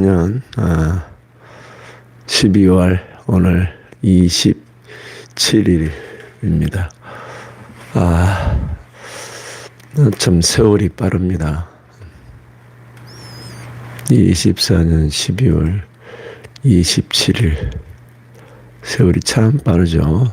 년 12월 오늘 27일입니다. 참 세월이 빠릅니다. 24년 12월 27일 세월이 참 빠르죠.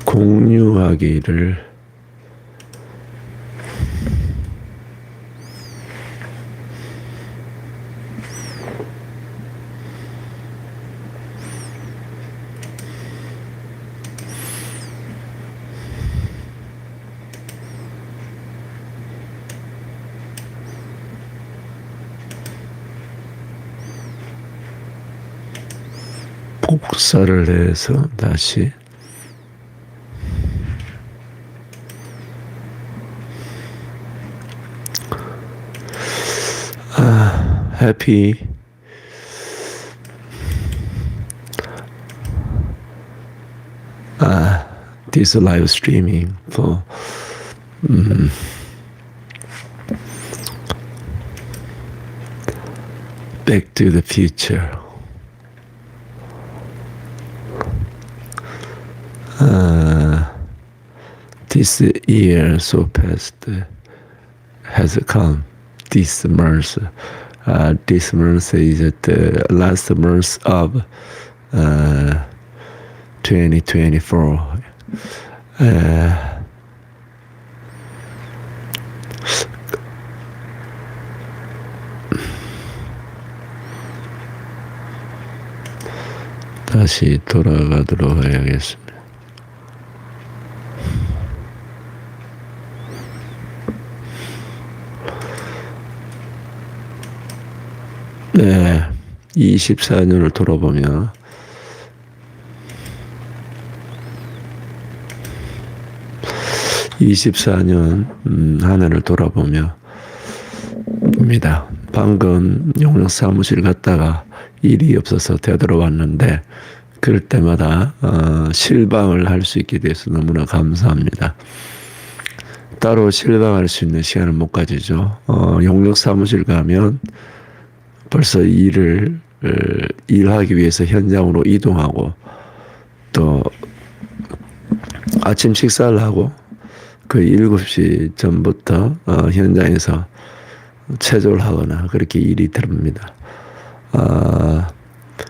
공유하기를 복사를 해서 다시 happy this live streaming for Back to the Future. This year so fast has come. This month is the last month of 2024. 다시 돌아가도록 해야겠습니다. 네, 24년을 돌아보며 한 해를 돌아보며 입니다. 방금 용역 사무실 갔다가 일이 없어서 되돌아왔는데 그럴 때마다 실방을 할 수 있게 돼서 너무나 감사합니다. 따로 실방할 수 있는 시간을 못 가지죠. 용역 사무실 가면 벌써 일하기 위해서 현장으로 이동하고 또 아침 식사를 하고 거의 7시 전부터 현장에서 체조를 하거나 그렇게 일이 들어옵니다.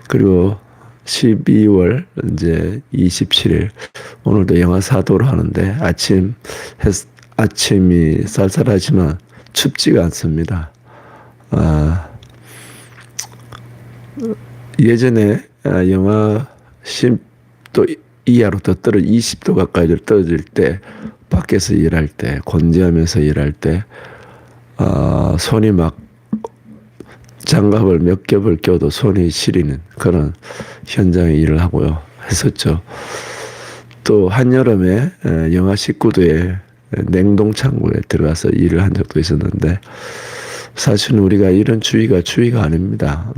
그리고 12월 이제 27일 오늘도 영하 4도를 하는데 아침이 쌀쌀하지만 춥지가 않습니다. 예전에 영하 10도 이하로 더 20도 가까이 떨어질 때 밖에서 일할 때 건재하면서 일할 때 손이 막 장갑을 몇 겹을 껴도 손이 시리는 그런 현장의 일을 하고요 했었죠. 또 한여름에 영하 19도에 냉동창고에 들어가서 일을 한 적도 있었는데 사실은 우리가 이런 추위가 아닙니다.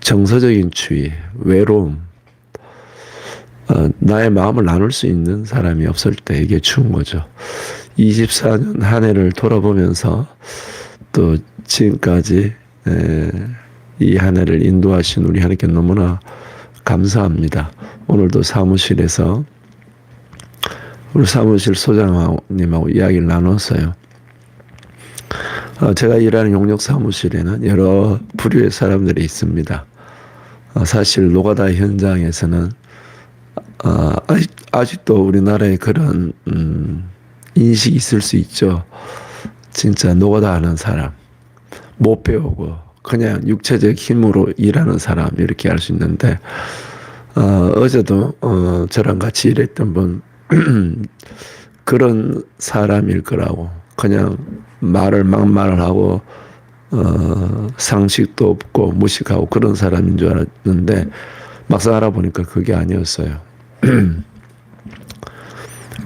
정서적인 추위, 외로움, 나의 마음을 나눌 수 있는 사람이 없을 때 이게 추운 거죠. 24년 한 해를 돌아보면서 또 지금까지 이 한 해를 인도하신 우리 하나님께 너무나 감사합니다. 오늘도 사무실에서 우리 사무실 소장님하고 이야기를 나눴어요. 제가 일하는 용역 사무실에는 여러 부류의 사람들이 있습니다. 사실 노가다 현장에서는 아직도 우리나라에 그런 인식이 있을 수 있죠. 진짜 노가다 하는 사람, 못 배우고 그냥 육체적 힘으로 일하는 사람 이렇게 할 수 있는데 어제도 저랑 같이 일했던 분 그런 사람일 거라고 그냥 말을 막말을 하고 상식도 없고 무식하고 그런 사람인 줄 알았는데 막상 알아보니까 그게 아니었어요.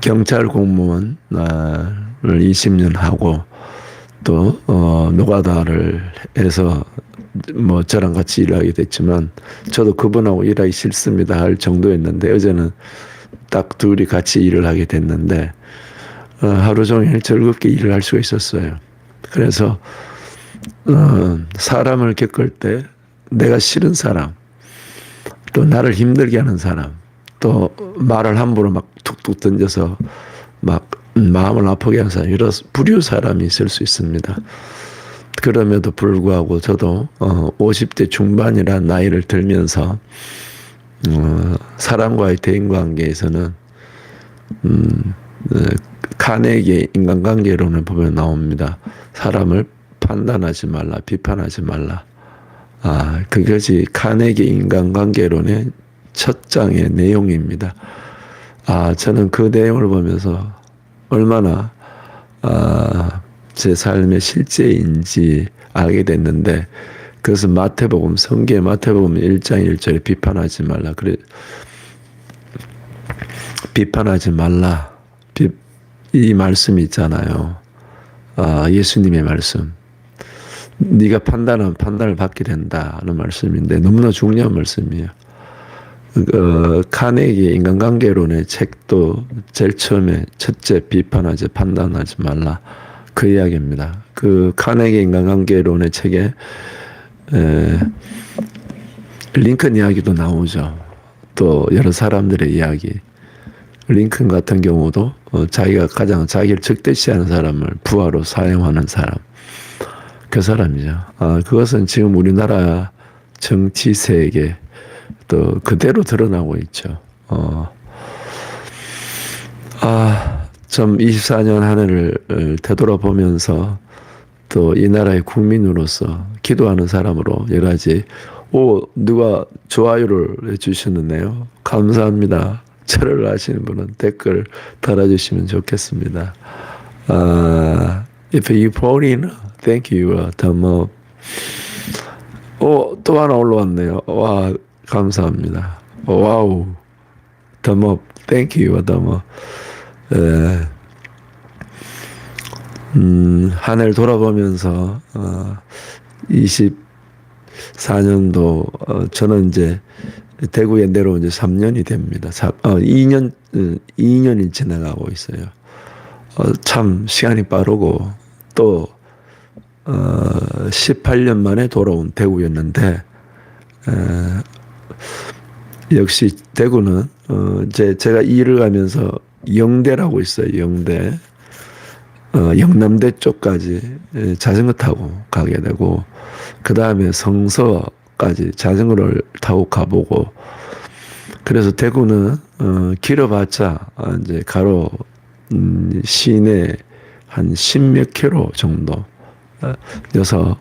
경찰 공무원을 20년 하고 또 노가다를 해서 뭐 저랑 같이 일하게 됐지만 저도 그분하고 일하기 싫습니다 할 정도였는데 어제는 딱 둘이 같이 일을 하게 됐는데 하루 종일 즐겁게 일을 할 수가 있었어요. 그래서 사람을 겪을 때 내가 싫은 사람, 또 나를 힘들게 하는 사람, 또 말을 함부로 막 툭툭 던져서 막 마음을 아프게 하는 사람, 이런 불효 사람이 있을 수 있습니다. 그럼에도 불구하고 저도 50대 중반이란 나이를 들면서 사람과의 대인관계에서는 카네기의 인간관계론을 보면 나옵니다. 사람을 판단하지 말라, 비판하지 말라. 그것이 카네기 인간관계론의 첫 장의 내용입니다. 저는 그 내용을 보면서 얼마나 제 삶의 실제인지 알게 됐는데 그것은 마태복음, 성경의 마태복음 1장 1절에 비판하지 말라. 그래, 비판하지 말라. 이 말씀이 있잖아요. 예수님의 말씀. 네가 판단하면 판단을 받게 된다는 말씀인데 너무나 중요한 말씀이에요. 카네기의 인간관계론의 책도 제일 처음에 첫째 비판하지 판단하지 말라 그 이야기입니다. 그 카네기 인간관계론의 책에 링컨 이야기도 나오죠. 또 여러 사람들의 이야기. 링컨 같은 경우도 자기가 가장 자기를 적대시하는 사람을 부하로 사용하는 사람. 그 사람이죠. 그것은 지금 우리나라 정치 세계 또 그대로 드러나고 있죠. 좀 24년 한 해를 되돌아보면서 또 이 나라의 국민으로서 기도하는 사람으로 여러 가지 누가 좋아요를 해주셨네요. 감사합니다. 저를 아시는 분은 댓글 달아주시면 좋겠습니다. If you put in, thank you. thumbs up. 또 하나 올라왔네요. 와, 감사합니다. 와우. thumbs up. Thank you. thumbs up. 한 해를 돌아보면서 24년도 저는 이제 대구에 내려온 지 3년이 됩니다. 2년이 지나가고 있어요. 참 시간이 빠르고 또 18년 만에 돌아온 대구였는데 역시 대구는 제가 일을 가면서 영대라고 있어요. 영대. 영남대 쪽까지 자전거 타고 가게 되고 그 다음에 성서까지 자전거를 타고 가보고 그래서 대구는 길어봤자 이제 가로 시내 한 10몇 킬로 정도 여서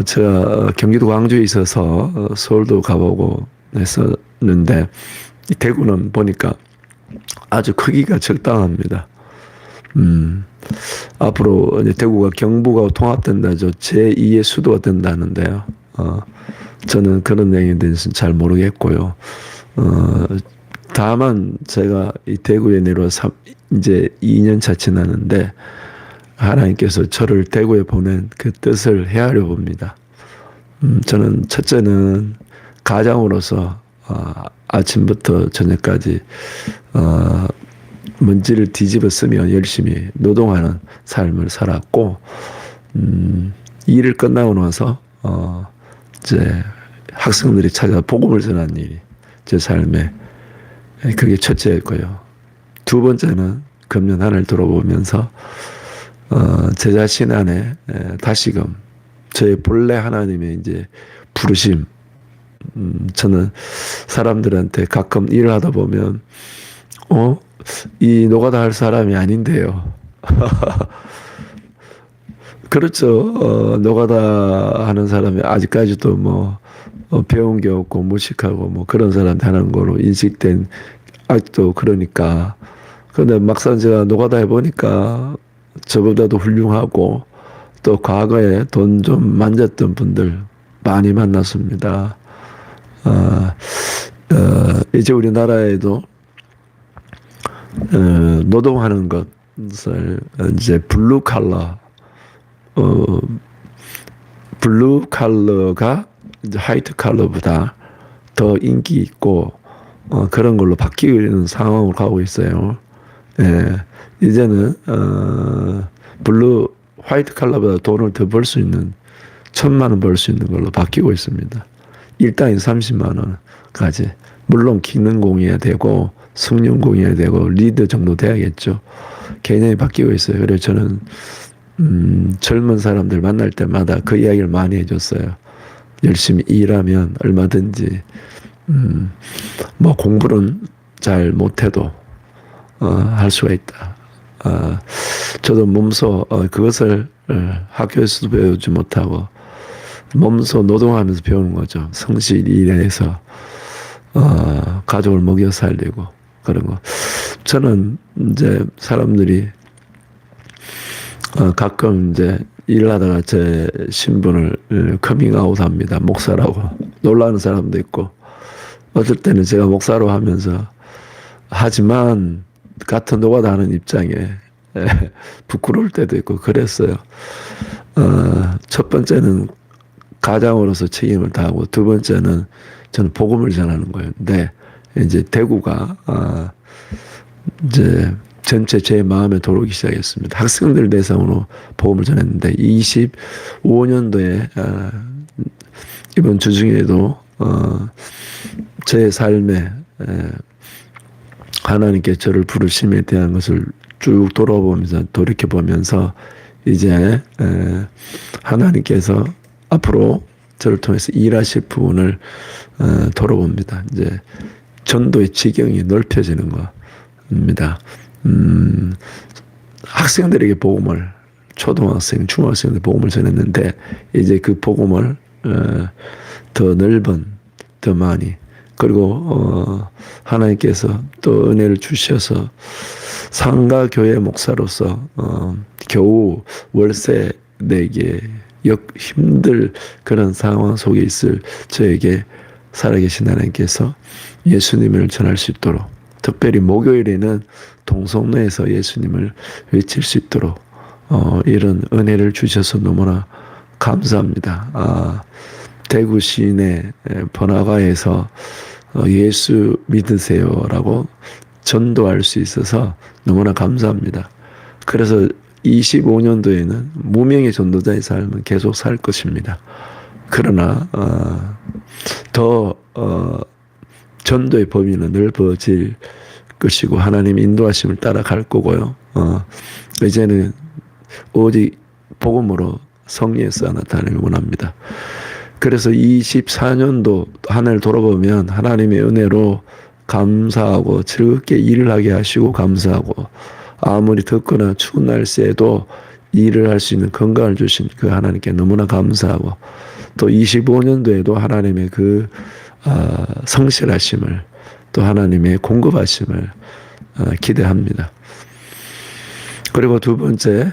제가 경기도 광주에 있어서 서울도 가보고 했었는데 대구는 보니까 아주 크기가 적당합니다. 앞으로 이제 대구가 경북하고 통합된다죠. 제2의 수도가 된다는데요. 저는 그런 내용에 대해서는 잘 모르겠고요. 다만 제가 이 대구에 내려와 이제 2년 차 지났는데 하나님께서 저를 대구에 보낸 그 뜻을 헤아려 봅니다. 저는 첫째는 가장으로서 아침부터 저녁까지 먼지를 뒤집어 쓰며 열심히 노동하는 삶을 살았고 일을 끝나고 나서 이제 학생들이 찾아 복음을 전하는 일이 제 삶에 그게 첫째였고요. 두 번째는 금년 한 해를 돌아보면서 제 자신 안에 다시금 저의 본래 하나님의 이제 부르심. 저는 사람들한테 가끔 일을 하다 보면 이 노가다 할 사람이 아닌데요. 그렇죠. 노가다 하는 사람이 아직까지도 뭐 배운 게 없고 무식하고 뭐 그런 사람한테 하는 거로 인식된 아직도 그러니까. 그런데 막상 제가 노가다 해보니까 저보다도 훌륭하고 또 과거에 돈 좀 만졌던 분들 많이 만났습니다. 이제 우리나라에도 노동하는 것을 이제 블루 칼러가 이제 화이트 칼러보다 더 인기 있고 그런 걸로 바뀌는 상황으로 가고 있어요. 예, 이제는 화이트 칼러보다 돈을 더 벌 수 있는 1,000만 원 벌 수 있는 걸로 바뀌고 있습니다. 일당이 30만 원까지. 물론 기능공이어야 되고 승용공이어야 되고 리더 정도 돼야겠죠. 개념이 바뀌고 있어요. 그래서 저는 젊은 사람들 만날 때마다 그 이야기를 많이 해줬어요. 열심히 일하면 얼마든지 뭐 공부는 잘 못해도 할 수가 있다. 저도 몸소 그것을 학교에서도 배우지 못하고 몸소 노동하면서 배우는 거죠. 성실히 일해서 가족을 먹여 살리고 그런 거. 저는 이제 사람들이 가끔 이제 일하다가 제 신분을 커밍아웃 합니다. 목사라고. 놀라는 사람도 있고 어떨 때는 제가 목사로 하면서 하지만 같은 노가다 하는 입장에 부끄러울 때도 있고 그랬어요. 첫 번째는 가장으로서 책임을 다하고 두 번째는 저는 복음을 전하는 거예요. 근데 이제 대구가 이제 전체 제 마음에 들어오기 시작했습니다. 학생들 대상으로 복음을 전했는데 25년도에 이번 주 중에도 제 삶에 하나님께 저를 부르심에 대한 것을 쭉 돌이켜보면서 이제 하나님께서 앞으로 저를 통해서 일하실 부분을 돌아봅니다. 이제 전도의 지경이 넓혀지는 겁니다. 학생들에게 복음을 초등학생, 중학생들 복음을 전했는데 이제 그 복음을 더 넓은, 더 많이 그리고 하나님께서 또 은혜를 주셔서 상가교회 목사로서 겨우 월세 내기에 힘들 그런 상황 속에 있을 저에게 살아계신 하나님께서 예수님을 전할 수 있도록 특별히 목요일에는 동성로에서 예수님을 외칠 수 있도록 이런 은혜를 주셔서 너무나 감사합니다. 대구 시내 번화가에서 예수 믿으세요라고 전도할 수 있어서 너무나 감사합니다. 그래서 25년도에는 무명의 전도자의 삶은 계속 살 것입니다. 그러나 더 전도의 범위는 넓어질 것이고 하나님 인도하심을 따라갈 거고요. 이제는 오직 복음으로 성리에서 나타나길 원합니다. 그래서 24년도 한 해를 돌아보면 하나님의 은혜로 감사하고 즐겁게 일을 하게 하시고 감사하고 아무리 덥거나 추운 날씨에도 일을 할 수 있는 건강을 주신 그 하나님께 너무나 감사하고 또 25년도에도 하나님의 그 성실하심을 또 하나님의 공급하심을 기대합니다. 그리고 두 번째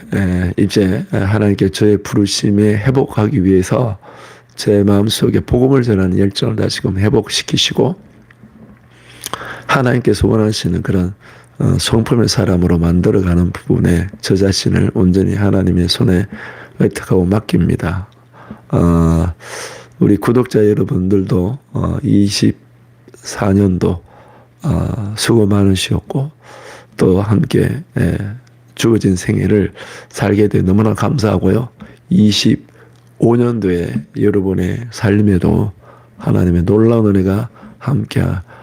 이제 하나님께 저의 부르심에 회복하기 위해서 제 마음속에 복음을 전하는 열정을 다시금 회복시키시고 하나님께서 원하시는 그런 성품의 사람으로 만들어가는 부분에 저 자신을 온전히 하나님의 손에 의탁하고 맡깁니다. 우리 구독자 여러분들도 24년도 수고 많으셨고 또 함께 주어진 생애를 살게 돼 너무나 감사하고요. 25년도에 여러분의 삶에도 하나님의 놀라운 은혜가 함께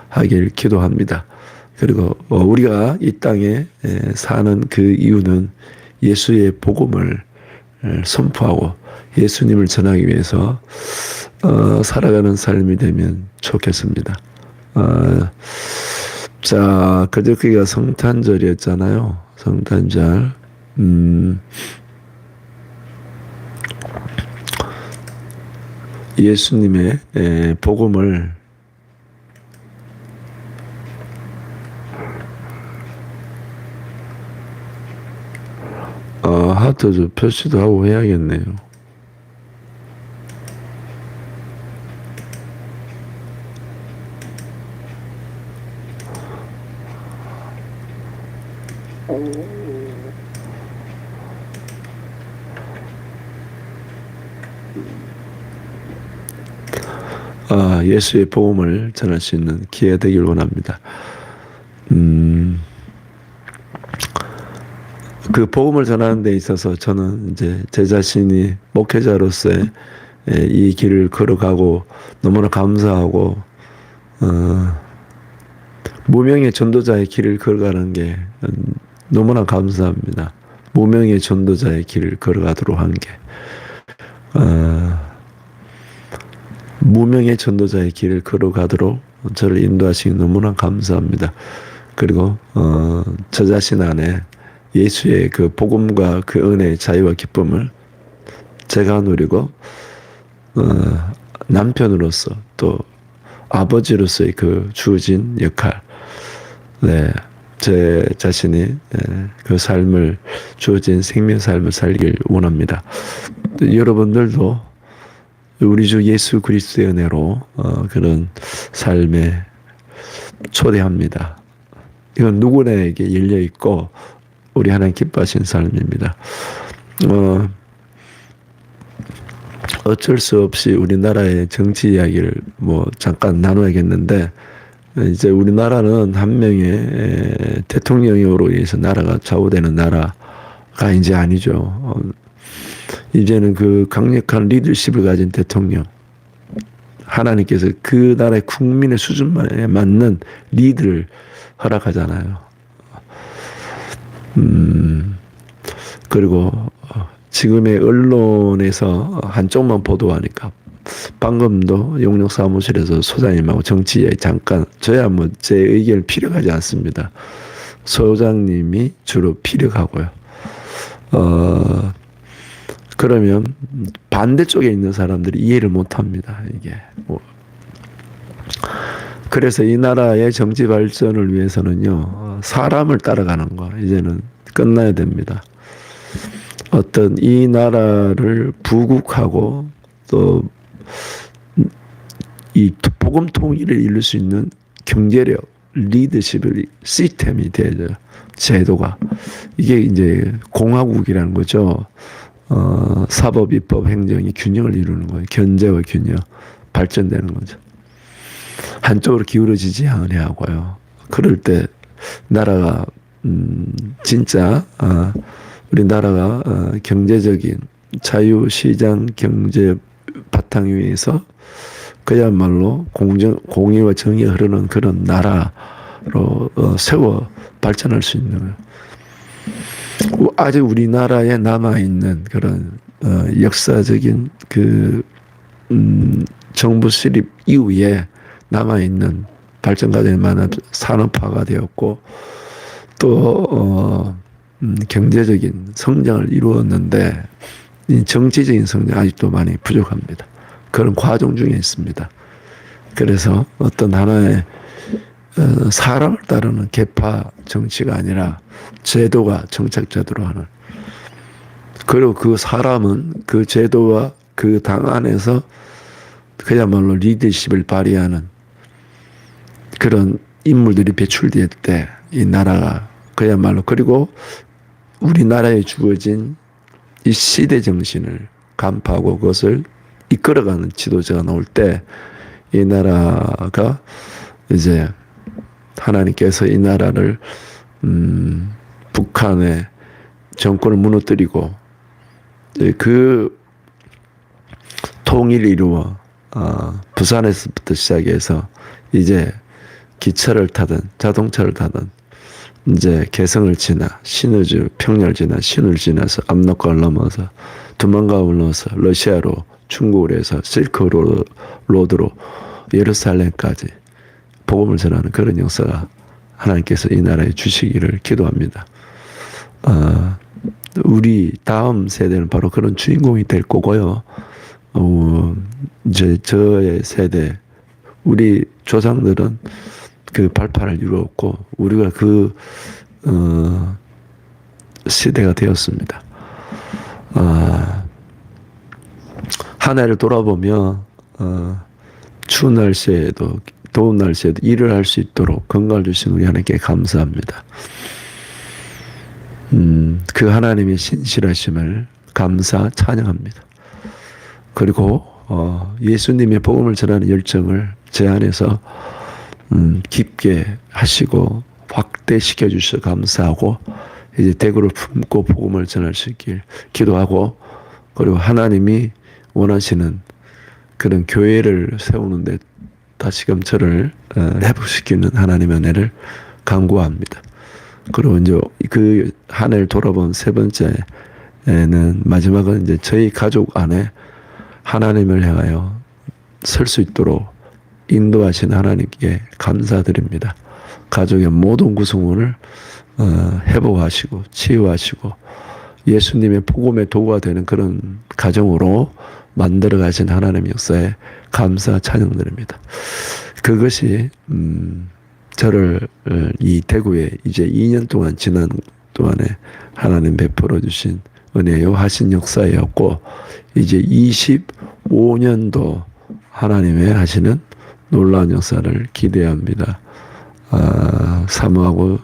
하길 기도합니다. 그리고 우리가 이 땅에 사는 그 이유는 예수의 복음을 선포하고 예수님을 전하기 위해서 살아가는 삶이 되면 좋겠습니다. 자, 그저께가 성탄절이었잖아요. 성탄절. 예수님의 복음을 하트 좀 표시도 하고 해야겠네요. 예수의 복음을 전할 수 있는 기회 되길 원합니다. 그 복음을 전하는 데 있어서 저는 이제 제 자신이 목회자로서의 이 길을 걸어가고 너무나 감사하고, 무명의 전도자의 길을 걸어가는 게 너무나 감사합니다. 무명의 전도자의 길을 걸어가도록 한 게, 무명의 전도자의 길을 걸어가도록 저를 인도하시기 너무나 감사합니다. 그리고 저 자신 안에 예수의 그 복음과 그 은혜의 자유와 기쁨을 제가 누리고, 남편으로서 또 아버지로서의 그 주어진 역할, 제 자신이 그 삶을, 주어진 생명 삶을 살길 원합니다. 여러분들도 우리 주 예수 그리스도의 은혜로 그런 삶에 초대합니다. 이건 누구나에게 열려 있고 우리 하나님 기뻐하신 삶입니다. 어쩔 수 없이 우리나라의 정치 이야기를 잠깐 나눠야겠는데, 이제 우리나라는 한 명의 대통령으로 인해서 나라가 좌우되는 나라가 이제 아니죠. 이제는 그 강력한 리더십을 가진 대통령, 하나님께서 그 나라의 국민의 수준에 맞는 리드를 허락하잖아요. 그리고 지금의 언론에서 한쪽만 보도하니까, 방금도 용역 사무실에서 소장님하고 정치 이야기 잠깐, 저야 제 의견을 피력하지 않습니다. 소장님이 주로 피력하고요. 그러면 반대쪽에 있는 사람들이 이해를 못합니다. 이게 그래서 이 나라의 정치 발전을 위해서는요, 사람을 따라가는 거 이제는 끝나야 됩니다. 어떤 이 나라를 부국하고 또 이 복음 통일을 이룰 수 있는 경제력, 리더십을 시스템이 돼야죠. 제도가. 이게 이제 공화국이라는 거죠. 사법, 입법, 행정이 균형을 이루는 거예요. 견제와 균형, 발전되는 거죠. 한쪽으로 기울어지지 않으려고요. 그럴 때 나라가 진짜 우리나라가 경제적인 자유시장 경제 바탕 위에서 그야말로 공의와 정의가 흐르는 그런 나라로 세워 발전할 수 있는 거예요. 아직 우리나라에 남아있는 그런 역사적인 그 정부 수립 이후에 남아있는 발전 과정에 많은 산업화가 되었고, 또 경제적인 성장을 이루었는데 이 정치적인 성장 아직도 많이 부족합니다. 그런 과정 중에 있습니다. 그래서 어떤 하나의 사람을 따르는 계파 정치가 아니라 제도가 정착제도로 하는, 그리고 그 사람은 그 제도와 그 당 안에서 그야말로 리더십을 발휘하는 그런 인물들이 배출될 때 이 나라가 그야말로, 그리고 우리나라에 주어진 이 시대 정신을 간파하고 그것을 이끌어가는 지도자가 나올 때 이 나라가 이제 하나님께서 이 나라를 북한의 정권을 무너뜨리고 그 통일을 이루어 부산에서부터 시작해서 이제 기차를 타든 자동차를 타든 이제 개성을 지나 신의주 평야를 지나 신을 지나서 압록강을 넘어서 두만강을 넘어서 러시아로 중국으로 해서 실크로드로 예루살렘까지 복음을 전하는 그런 역사가 하나님께서 이 나라에 주시기를 기도합니다. 우리 다음 세대는 바로 그런 주인공이 될 거고요. 이제 저의 세대, 우리 조상들은 그 발판을 이루었고 우리가 그 시대가 되었습니다. 한 해를 돌아보며 추운 날씨에도 더운 날씨에도 일을 할 수 있도록 건강을 주신 우리 하나님께 감사합니다. 그 하나님의 신실하심을 감사 찬양합니다. 그리고 예수님의 복음을 전하는 열정을 제 안에서 깊게 하시고 확대시켜 주셔서 감사하고 이제 대구를 품고 복음을 전할 수 있길 기도하고, 그리고 하나님이 원하시는 그런 교회를 세우는데 다시금 저를 회복시키는 하나님의 은혜를 간구합니다. 그리고 이제 그 한 해를 돌아본 세 번째는, 마지막은 이제 저희 가족 안에 하나님을 향하여 설 수 있도록 인도하신 하나님께 감사드립니다. 가족의 모든 구성원을 회복하시고 치유하시고 예수님의 복음의 도구가 되는 그런 가정으로 만들어 가신 하나님의 역사에 감사 찬양드립니다. 그것이 저를 이 대구에 이제 2년 동안 지난 동안에 하나님 베풀어 주신 은혜요 하신 역사였고, 이제 25년도 하나님의 하시는 놀라운 역사를 기대합니다. 사모하고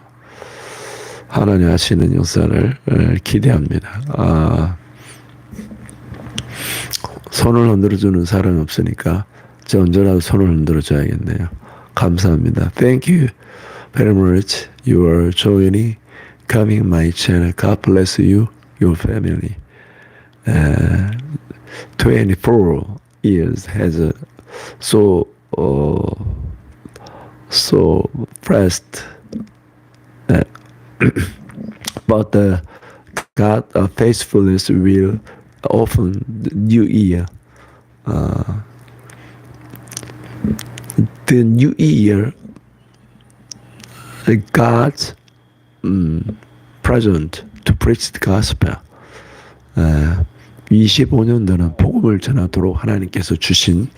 하나님 하시는 역사를 기대합니다. 손을 흔들어주는 사람이 없으니까 저 언제라도 손을 흔들어줘야겠네요. 감사합니다. Thank you very much. You are joining, coming my channel. God bless you, your family. 24 years has so blessed. But God faithfulness will open the new year. The new year, God's present to preach the gospel. 25년도는 복음을 전하도록 하나님께서 주신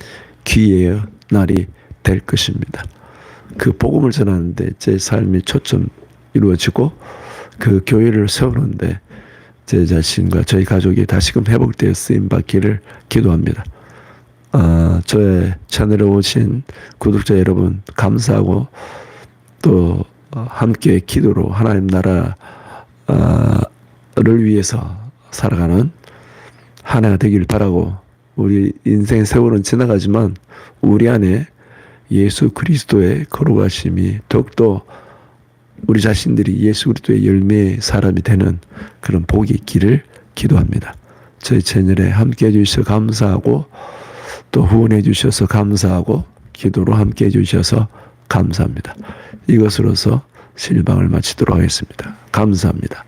기회의 날이 될 것입니다. 그 복음을 전하는데 제 삶이 초점 이루어지고 그 교회를 세우는데 제 자신과 저희 가족이 다시금 회복되어 쓰임받기를 기도합니다. 저의 채널에 오신 구독자 여러분 감사하고, 또 함께 기도로 하나님 나라를 위해서 살아가는 한 해가 되길 바라고, 우리 인생 세월은 지나가지만 우리 안에 예수 그리스도의 거룩하심이 더욱더 우리 자신들이 예수 그리스도의 열매의 사람이 되는 그런 복이 있기를 기도합니다. 저희 채널에 함께 해주셔서 감사하고, 또 후원해 주셔서 감사하고, 기도로 함께 해주셔서 감사합니다. 이것으로서 실방을 마치도록 하겠습니다. 감사합니다.